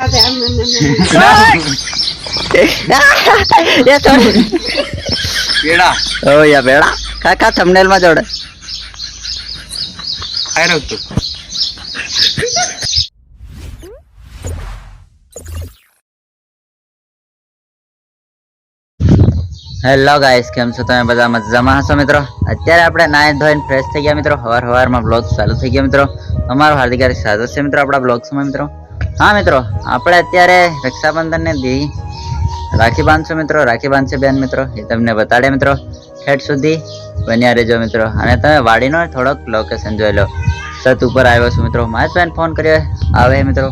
ये छोड़ पेड़ा ओ या बेड़ा काका थंबनेल में जोड़ खाए रख तू હેલો ગાઈસ, કેમ છો તમે બધા? મજામાં હશો મિત્રો? અત્યારે આપણે નાહી ધોઈને ફ્રેશ થઈ ગયા મિત્રો. સવારમાં બ્લોગ ચાલુ થઈ ગયા મિત્રો. અમારું હાર્દિક સ્વાગત છે મિત્રો આપણા બ્લોગ્સમાં મિત્રો. હા મિત્રો, આપણે અત્યારે રક્ષાબંધનને દી રાખી બાંધશો મિત્રો. રાખી બાંધશે બેન મિત્રો, એ તમને બતાડે મિત્રો. ઠેઠ સુધી બન્યા રહેજો મિત્રો. અને તમે વાડીનો થોડોક લોકેશન જોઈ લો. છત ઉપર આવ્યો છું મિત્રો. મારી બેન ફોન કર્યો આવે મિત્રો.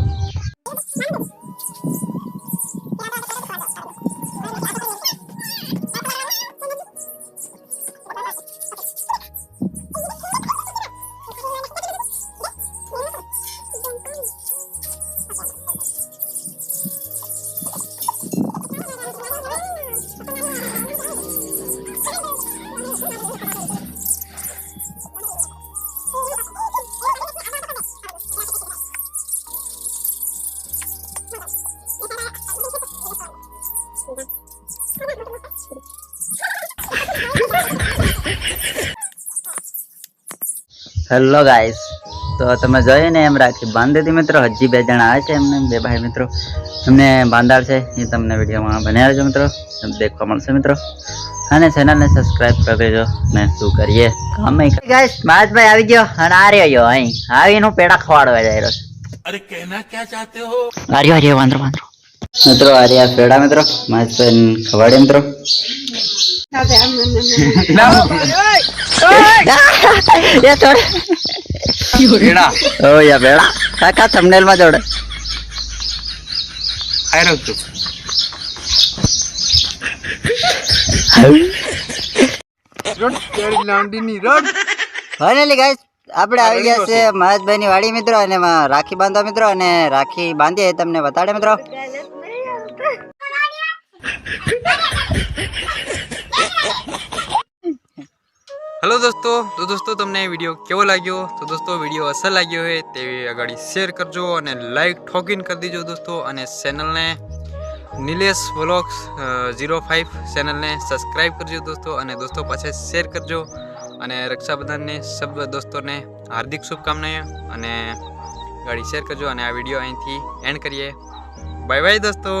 હેલો ગાઈસ, તો તમે જોયું ને એમ રાખી બાંધી દીધી મિત્રો. હજી બે જણા આવે છે, એમને બે ભાઈ મિત્રો એમને બાંધાડ છે. એ તમને વિડીયોમાં બન્યા રહેજો મિત્રો, દેખવા મળશે મિત્રો. અને ચેનલને સબસ્ક્રાઇબ કરી દેજો. ને શું કરીએ કામ ગાઈસ. માજભાઈ આવી ગયો અને આ રહ્યો અહીં આવીને પેડા ખવાડવા જઈ રહ્યો છે. अरे कहना क्या चाहते हो? આર્યો આર્યો વાંદરો વાંદરો મિત્રો. આ રહ્યા પેડા મિત્રો. માજભાઈ ખવાડે મિત્રો. ये छोड़ पेड़ा ओ या बेड़ा काका थंबनेल में जोड़ खाए रख तू ફાઇનલી ગાઈસ, આપણે આવી ગયા છે મહાજભાઈ ની વાડી મિત્રો. અને રાખી બાંધવા મિત્રો. અને રાખી બાંધીએ તમને બતાડે મિત્રો. हेलो दोस्तों, तो दोस्तों તમને વિડિયો કેવો લાગ્યો? તો દોસ્તો વિડિયો અસર લાગ્યો હોય તેવી આગળ શેર કરજો અને લાઈક ઠોકીને કરી દીજો દોસ્તો. અને ચેનલને નિલેશ વ્લોગ્સ 05 ચેનલને સબસ્ક્રાઇબ કરજો દોસ્તો. અને દોસ્તો પાછે શેર કરજો. અને રક્ષાબંધનને સબ દોસ્તોને હાર્દિક શુભકામનાઓ. અને ગાડી શેર કરજો. અને આ વિડિયો અહીંથી એન્ડ કરીએ. બાય બાય દોસ્તો.